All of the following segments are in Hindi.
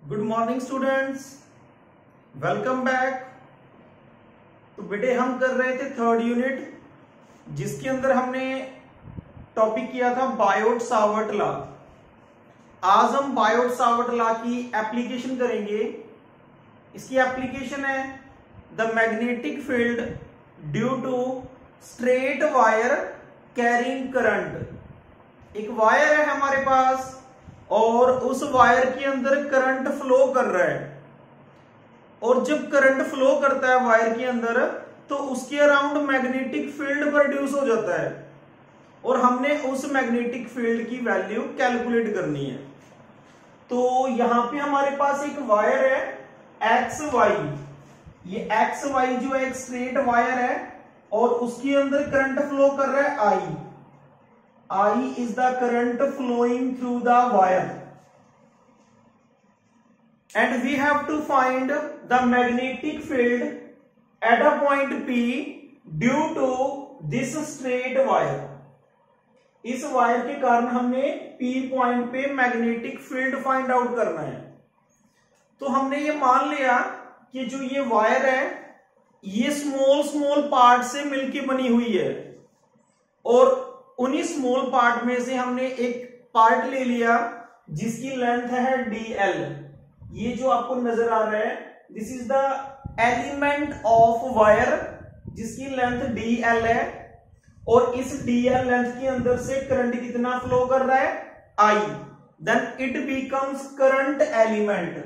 Good morning students, welcome back. तो बेटे हम कर रहे थे थर्ड यूनिट, जिसके अंदर हमने टॉपिक किया था बायोट सावर्ट लॉ। आज हम बायोट सावर्ट लॉ की एप्लीकेशन करेंगे। इसकी एप्लीकेशन है the magnetic field due to straight wire carrying current. एक वायर है हमारे पास और उस वायर के अंदर करंट फ्लो कर रहा है, और जब करंट फ्लो करता है वायर के अंदर तो उसके अराउंड मैग्नेटिक फील्ड प्रोड्यूस हो जाता है, और हमने उस मैग्नेटिक फील्ड की वैल्यू कैलकुलेट करनी है। तो यहां पे हमारे पास एक वायर है एक्स वाई। ये एक्स वाई जो है एक स्ट्रेट वायर है और उसके अंदर करंट फ्लो कर रहा है आई। I is the current flowing through the wire, and we have to find the magnetic field at a point P due to this straight wire. इस वायर के कारण हमने P पॉइंट पे मैग्नेटिक फील्ड फाइंड आउट करना है। तो हमने ये मान लिया कि जो ये वायर है ये स्मॉल स्मॉल पार्ट से मिलके बनी हुई है, और उन्हीं स्मॉल पार्ट में से हमने एक पार्ट ले लिया जिसकी लेंथ है dl। ये जो आपको नजर आ रहा है this is the element of wire जिसकी लेंथ dl है, और इस dl लेंथ के अंदर से करंट कितना फ्लो कर रहा है I। Then it becomes current element.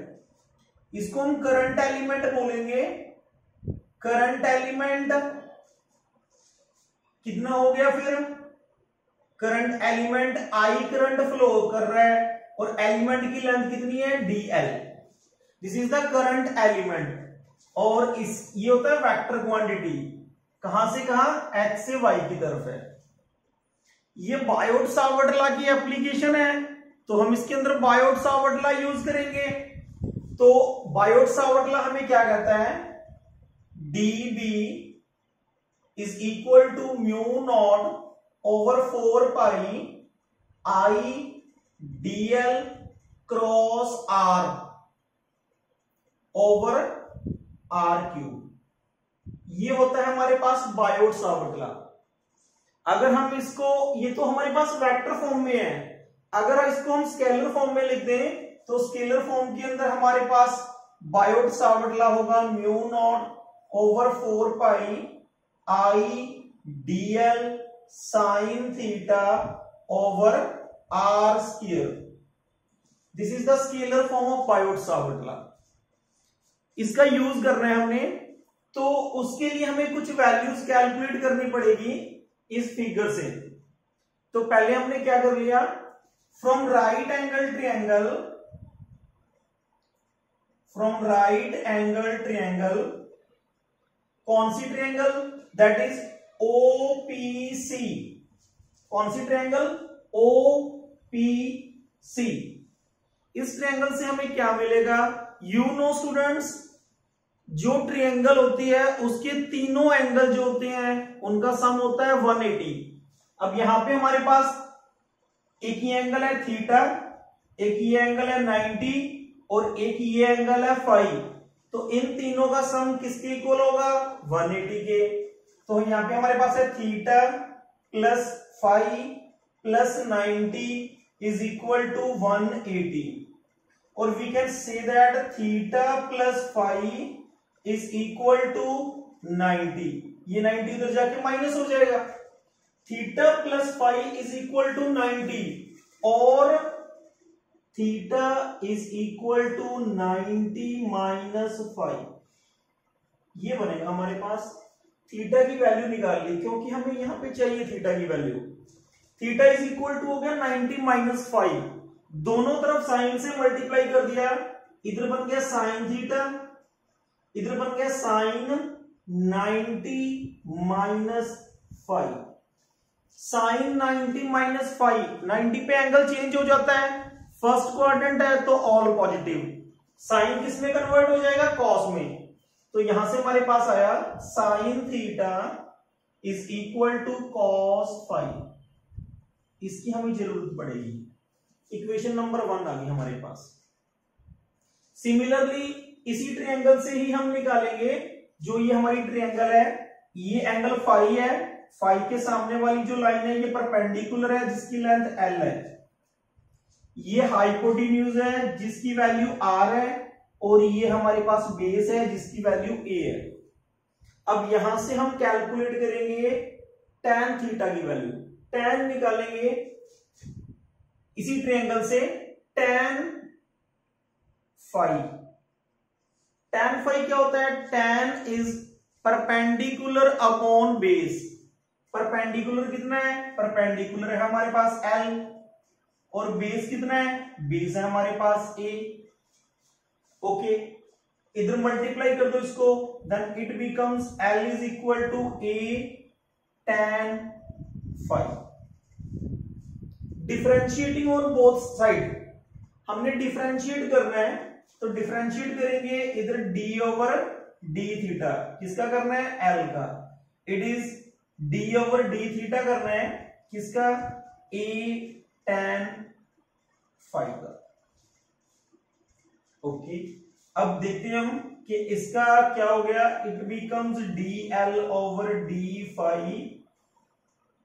इसको हम करंट एलिमेंट बोलेंगे। करंट एलिमेंट कितना हो गया फिर? Current element I current flow कर रहा है और एलिमेंट की लेंथ कितनी है dl। This is the current element, और इस ये होता है वेक्टर क्वांटिटी। कहां से कहां? x से y की तरफ है। ये बायोट सावर्ट लॉ की एप्लीकेशन है, तो हम इसके अंदर बायोट सावर्ट लॉ यूज करेंगे। तो बायोट सावर्ट लॉ हमें क्या कहता है? dB is equal to mu naught over 4 pi I dl cross r over r cube. ये होता है हमारे पास बायोट सावर्ट लॉ। अगर हम इसको, ये तो हमारे पास वेक्टर फॉर्म में है, अगर इसको हम स्केलर फॉर्म में लिख दें तो स्केलर फॉर्म के अंदर हमारे पास बायोट सावर्ट लॉ होगा mu naught over 4 pi I dl sine theta over r square. This is the scalar form of Biot Savart law. इसका यूज करना है हमने, तो उसके लिए हमें कुछ वैल्यूज कैलकुलेट करनी पड़ेगी इस फिगर से। तो पहले हमने क्या कर लिया, from right angle triangle, from right angle triangle, कौन सी ट्रायंगल? That is OPC। कौन सी ट्रायंगल? OPC। इस ट्रायंगल से हमें क्या मिलेगा? यू नो स्टूडेंट्स, जो ट्रायंगल होती है उसके तीनों एंगल जो होते हैं उनका सम होता है 180। अब यहां पे हमारे पास एक ही एंगल है थीटा, एक ये एंगल है 90 और एक ये एंगल है फाई। तो इन तीनों का सम किसके इक्वल होगा? 180 के। तो यहां पे हमारे पास है theta plus phi plus 90 is equal to 180, और we can say that theta plus phi is equal to 90। ये 90 उधर जाके माइनस हो जाएगा। Theta plus phi is equal to 90 और theta is equal to 90 minus phi. ये बनेगा हमारे पास। थीटा की वैल्यू निकाल ली क्योंकि हमें यहां पे चाहिए थीटा की value. Theta is equal to हो गया 90 माइनस फाइव। दोनों तरफ साइन से मल्टीप्लाई कर दिया, इधर बन गया साइन थीटा, इधर बन गया sine 90 minus five. Sine 90 minus 5, 90 पे एंगल चेंज हो जाता है, फर्स्ट क्वाड्रेंट है तो ऑल पॉजिटिव। साइन किस में कन्वर्ट हो जाएगा? कॉस में। तो यहां से हमारे पास आया sine theta is equal to cos five. इसकी हमें जरूरत पड़ेगी। इक्वेशन नंबर 1 आ गई हमारे पास। सिमिलरली इसी ट्रायंगल से ही हम निकालेंगे जो ये हमारी ट्रायंगल है, ये एंगल फाई है, फाई के सामने वाली जो लाइन है ये परपेंडिकुलर है जिसकी लेंथ एल है, ये हाइपोटेन्यूज है जिसकी वैल्यू आर है, और ये हमारे पास बेस है जिसकी वैल्यू ए है। अब यहां से हम कैलकुलेट करेंगे tan थीटा की वैल्यू, tan निकालेंगे इसी ट्रायंगल से, tan फाई, tan फाई क्या होता है, tan is perpendicular upon base, perpendicular कितना है, परपेंडिकुलर है हमारे पास l, और बेस कितना है, बेस है हमारे पास a। ओके, इधर मल्टीप्लाई कर दो इसको, then it becomes l is equal to a tan phi. Differentiating on both side, हमने डिफरेंशिएट करना है तो डिफरेंशिएट करेंगे इधर d ओवर d थीटा, किसका करना है, l का, it is d over d theta करना है किसका, a tan फाई का। ओके, अब देखते हैं हम कि इसका क्या हो गया, it becomes dl over d phi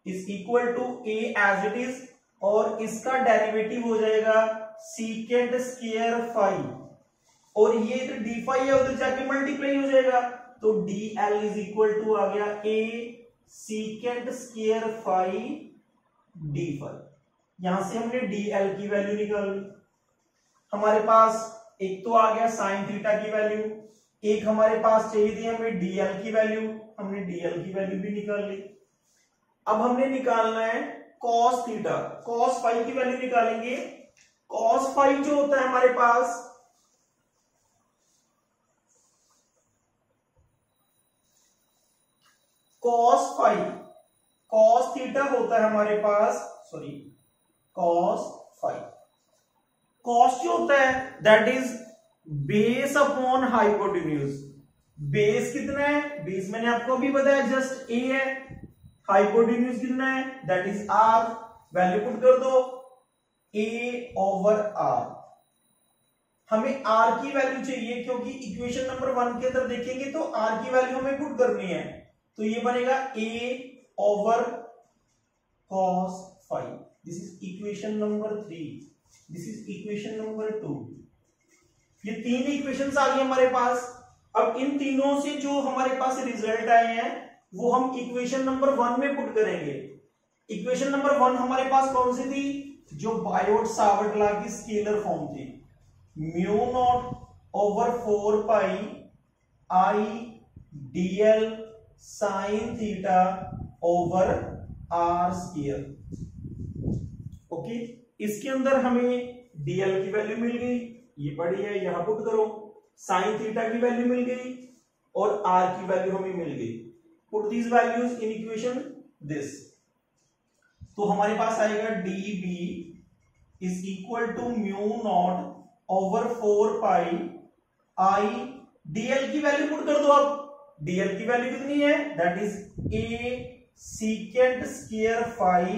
is equal to a as it is, और इसका डेरिवेटिव हो जाएगा सीकेंट स्क्वायर फाई, और ये इधर d फाई है उधर जाके मल्टीप्लाई हो जाएगा, तो dl इज इक्वल टू आ गया a secant square phi d phi. यहां से हमने dl की वैल्यू निकाल ली, हमारे पास एक तो आ गया साइन थीटा की वैल्यू, एक हमारे पास चाहिए थी हमें dl की वैल्यू, हमने dl की वैल्यू भी निकाल ली। अब हमने निकालना है cos थीटा, cos फाई की वैल्यू निकालेंगे। cos फाई जो होता है हमारे पास, cos फाई, cos थीटा होता है हमारे पास, सॉरी cos फाई, cos जो होता है that is base upon hypotenuse. Base कितना है, बेस मैंने आपको अभी बताया जस्ट a है, हाइपोटेन्यूज कितना है that is r, value put कर दो a ओवर r। हमें r की वैल्यू चाहिए क्योंकि इक्वेशन नंबर 1 के अंदर देखेंगे तो r की वैल्यू हमें पुट करनी है, तो ये बनेगा a over cos phi, this is equation number 3, this is equation number 2। ये तीन इक्वेशंस आ गई हमारे पास। अब इन तीनों से जो हमारे पास रिजल्ट आए हैं वो हम इक्वेशन नंबर 1 में पुट करेंगे। इक्वेशन नंबर 1 हमारे पास कौन सी थी, जो बायोट सावर्ट लॉ की स्केलर फॉर्म थी, mu naught over 4 pi I dl sine theta over r square. Okay, इसके अंदर हमें dl की वैल्यू मिल गई, ये पड़ी है यहां पुट करो, साइन थीटा की वैल्यू मिल गई और r की वैल्यू हमें मिल गई, put these values in equation this, तो हमारे पास आएगा db is equal to mu naught over 4 pi I, dl की वैल्यू पुट कर दो। अब dl की वैल्यू कितनी है that is a secant square phi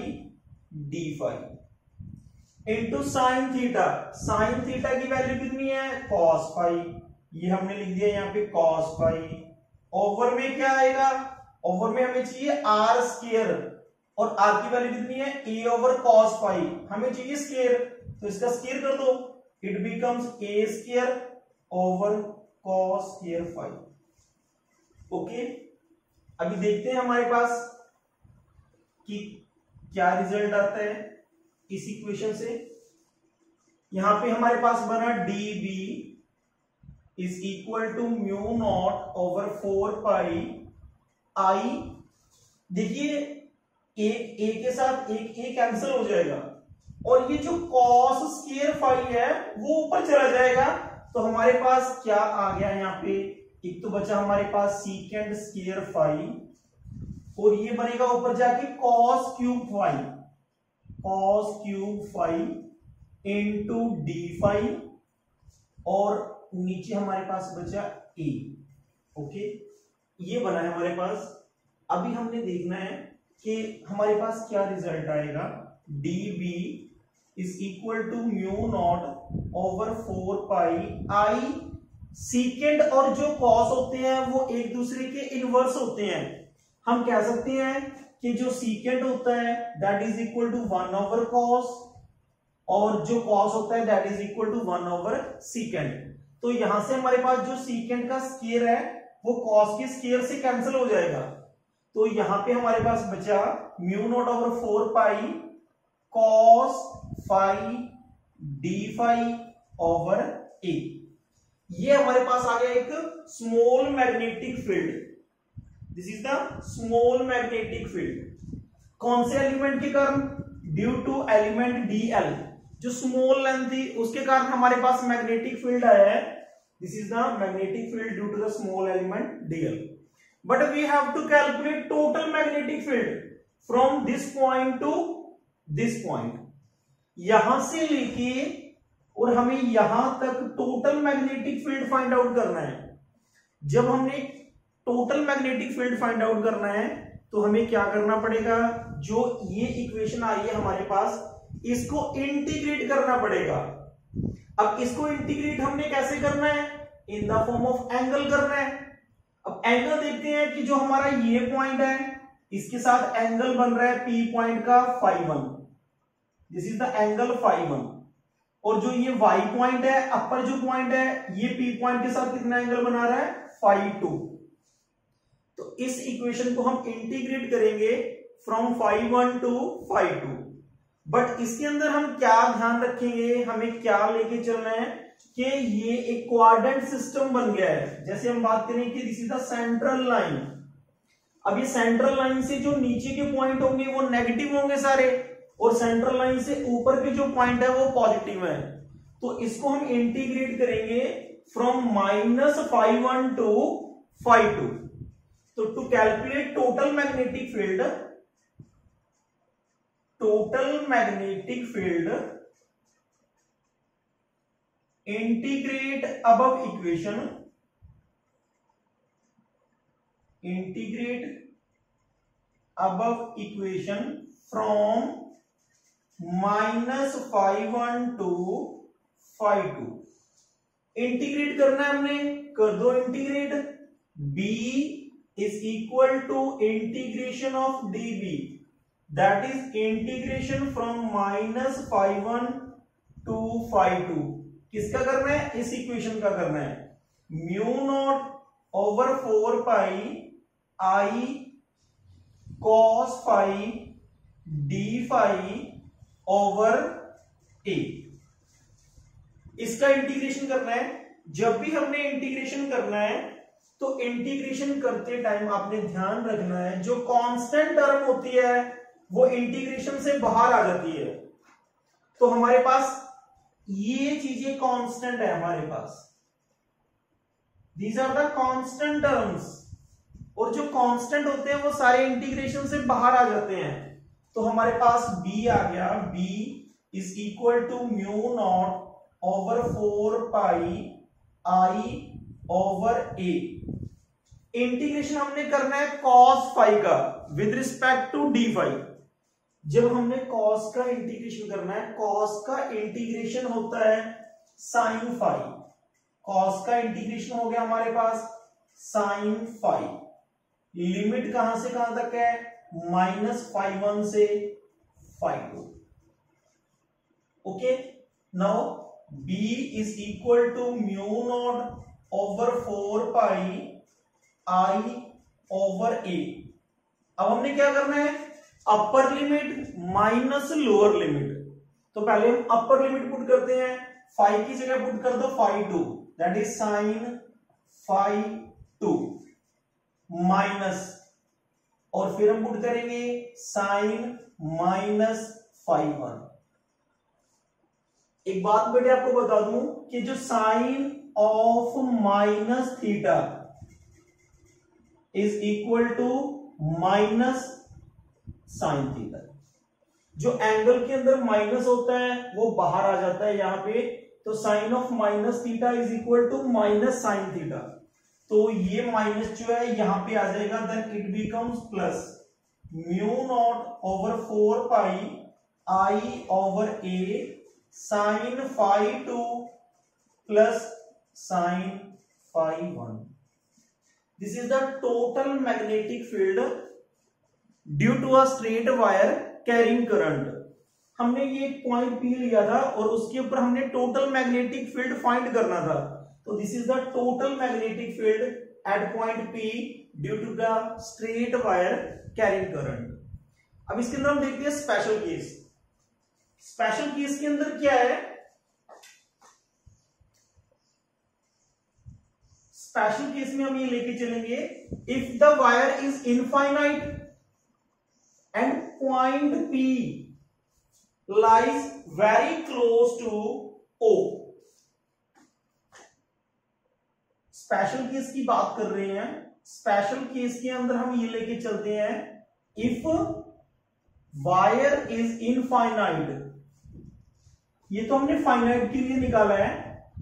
d phi into sine theta, sine theta की वैल्यू कितनी है cos फाई, ये हमने लिख दिया यहाँ पे cos फाई, ओवर में क्या आएगा, ओवर में हमें चाहिए r स्क्वायर, और r की वैल्यू कितनी है a ओवर cos फाई, हमें चाहिए स्क्वायर, तो इसका स्क्वायर कर दो, it becomes a square over cos square phi. Okay, अभी देखते हैं हमारे पास कि क्या रिजल्ट आता है इस इक्वेशन से। यहां पे हमारे पास बना db is equal to mu naught over 4 pi I, देखिए एक a के साथ एक a कैंसिल हो जाएगा, और ये जो cos स्क्वायर फाई है वो ऊपर चला जाएगा, तो हमारे पास क्या आ गया यहाँ पे, एक तो बचा हमारे पास सीकेंट स्क्वायर फाई, और ये बनेगा ऊपर जाके cos cube phi, cos cube phi into d phi, और नीचे हमारे पास बचा a। ओके, ये बना है हमारे पास। अभी हमने देखना है कि हमारे पास क्या रिजल्ट आएगा, db is equal to mu naught over 4 pi I. Secant और जो कॉस होते हैं वो एक दूसरे के इनवर्स होते हैं। हम कह सकते हैं कि जो सीकेंड होता है that is equal to 1 over cos, और जो कॉस होता है that is equal to 1 over secant. तो यहां से हमारे पास जो सीकेंड का स्क्वायर है वो कॉस के स्क्वायर से कैंसिल हो जाएगा। तो यहां पे हमारे पास बचा mu naught over 4 pi cos phi d phi over a. ये हमारे पास आ गया एक small magnetic field. This is the small magnetic field. कौन से एलिमेंट के कारण? Due to element DL. जो स्मॉल लेंथ थी उसके कारण हमारे पास मैग्नेटिक फील्ड आया है। This is the magnetic field due to the small element DL. But we have to calculate total magnetic field from this point two this point. यहां से लेके और हमें यहां तक total magnetic field find out करना है। जब हमने total magnetic field find out करना है तो हमें क्या करना पड़ेगा? जो ये इक्वेशन आई है हमारे पास, इसको इंटीग्रेट करना पड़ेगा। अब इसको इंटीग्रेट हमने कैसे करना है? In the form of angle करना है। अब एंगल देखते हैं कि जो हमारा ये पॉइंट है इसके साथ एंगल बन रहा है पी पॉइंट का φ1। This is the angle φ1। और जो ये y पॉइंट है, अपर जो पॉइंट है, ये p पॉइंट के साथ कितना एंगल बना रहा है? φ2। तो इस इक्वेशन को हम इंटीग्रेट करेंगे फ्रॉम φ1 टू φ2। बट इसके अंदर हम क्या ध्यान रखेंगे, हमें क्या लेके चलना है कि ये एक क्वाड्रेंट सिस्टम बन गया है। जैसे हम बात करें कि this is the central line. अब ये सेंट्रल लाइन से जो नीचे के पॉइंट होंगे वो नेगेटिव होंगे सारे, और सेंट्रल लाइन से ऊपर के जो पॉइंट है वो पॉजिटिव है। तो इसको हम इंटीग्रेट करेंगे फ्रॉम -φ1 टू φ2। तो to calculate total magnetic field, integrate above equation from -φ1 to φ2। Integrate करना है हमने, कर दो integrate. b is equal to integration of db, that is integration from -φ1 to φ2। किसका करना है? इस इक्वेशन का करना है। Mu naught over 4 pi I cos phi d phi over a. इसका इंटीग्रेशन करना है। जब भी हमने इंटीग्रेशन करना है तो इंटीग्रेशन करते टाइम आपने ध्यान रखना है जो कांस्टेंट टर्म होती है वो इंटीग्रेशन से बाहर आ जाती है। तो हमारे पास ये चीजें कांस्टेंट है हमारे पास, these are the constant terms. और जो कांस्टेंट होते हैं वो सारे इंटीग्रेशन से बाहर आ जाते हैं। तो हमारे पास b आ गया, b is equal to mu naught over 4 pi I over A. Integration हमने करना है कॉस फाई का with respect to d phi. जब हमने कॉस का इंटीग्रेशन करना है, कॉस का इंटीग्रेशन होता है साइन फाई। कॉस का इंटीग्रेशन हो गया हमारे पास साइन फाई। लिमिट कहां से कहां तक है? -φ1 से φ2। Okay, now b is equal to mu naught over 4 pi I over a. अब हमने क्या करना है? Upper limit minus lower limit. तो पहले हम अपर लिमिट पुट करते हैं, फाई की जगह पुट कर दो φ2, दैट इज साइन φ2 माइनस, और फिर हम पुट करेंगे साइन -φ1। एक बात बेटे आपको बता दूं कि जो sine of minus theta is equal to minus sine theta. जो एंगल के अंदर माइनस होता है वो बाहर आ जाता है यहां पे। तो sine of minus theta is equal to minus sine theta. तो ये माइनस जो है यहां पे आ जाएगा, then it becomes plus mu naught over 4 pi I over A sine phi 2 plus sine phi 1। This is the total magnetic field due to a straight wire carrying current. हमने ये एक पॉइंट पी लिया था और उसके ऊपर हमने टोटल मैग्नेटिक फील्ड फाइंड करना था। तो this is the total magnetic field at point P due to the straight wire carrying current. अब इसके अंदर हम देखते हैं स्पेशल केस। स्पेशल केस के अंदर क्या है? स्पेशल केस में हम ये लेके चलेंगे, if the wire is infinite and point P lies very close to O। Special case की बात कर रहे हैं। स्पेशल केस के अंदर हम ये लेके चलते हैं, इफ वायर इज इनफाइनाइट, ये तो हमने फाइनाइट के लिए निकाला है।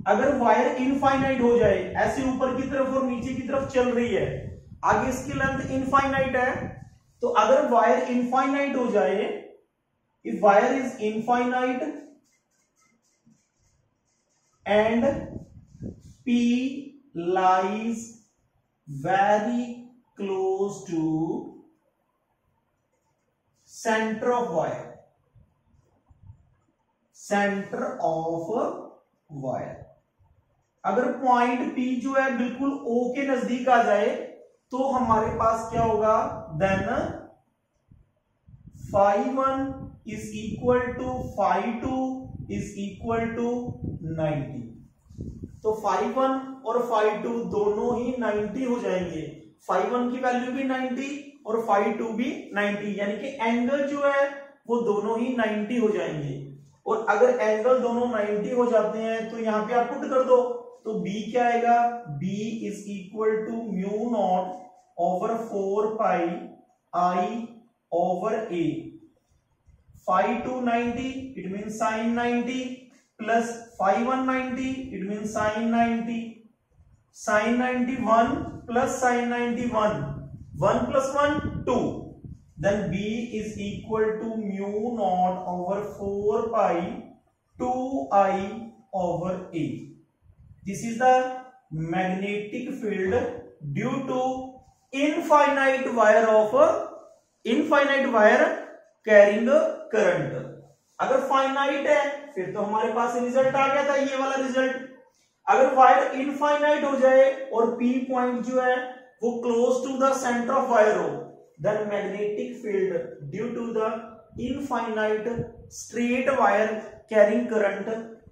अगर वायर इनफाइनाइट हो जाए, ऐसे ऊपर की तरफ और नीचे की तरफ चल रही है, आगे इसकी लेंथ इनफाइनाइट है, तो अगर वायर इनफाइनाइट हो जाए, if wire is infinite and P lies very close to center of wire, center of wire, अगर पॉइंट P जो है बिल्कुल O के नजदीक आ जाए तो हमारे पास क्या होगा? Then phi 1 is equal to phi 2 is equal to 90। तो phi 1 और phi 2 दोनों ही 90 हो जाएंगे। phi 1 की वैल्यू भी 90 और phi 2 भी 90, यानी कि एंगल जो है वो दोनों ही 90 हो जाएंगे। और अगर एंगल दोनों 90 हो जाते हैं तो यहां पे आप पुट कर दो, तो B क्या आएगा? B is equal to mu naught over 4 pi I over A। phi 2 90, it means sin 90, plus phi 1 90, it means sin 90, sin 91 plus sin 91, 1 plus 1 2, then B is equal to mu naught over 4 pi 2I over A। This is the magnetic field due to infinite wire carrying current. अगर फाइनाइट है फिर तो हमारे पास रिजल्ट आ गया था, ये वाला रिजल्ट। अगर वायर इनफाइनाइट हो जाए और P पॉइंट जो है वो close to the centre of wire हो, then magnetic field due to the infinite straight wire carrying current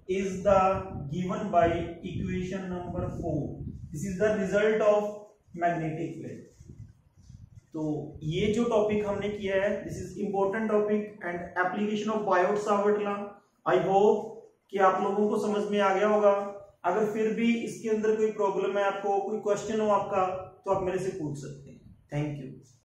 is the given by equation number 4। This is the result of magnetic field. तो ये जो टॉपिक हमने किया है, this is important topic and application of Biot Savart law. I hope कि आप लोगों को समझ में आ गया होगा। अगर फिर भी इसके अंदर कोई प्रॉब्लम है, आपको कोई क्वेश्चन हो आपका, तो आप मेरे से पूछ सकते हैं। Thank you.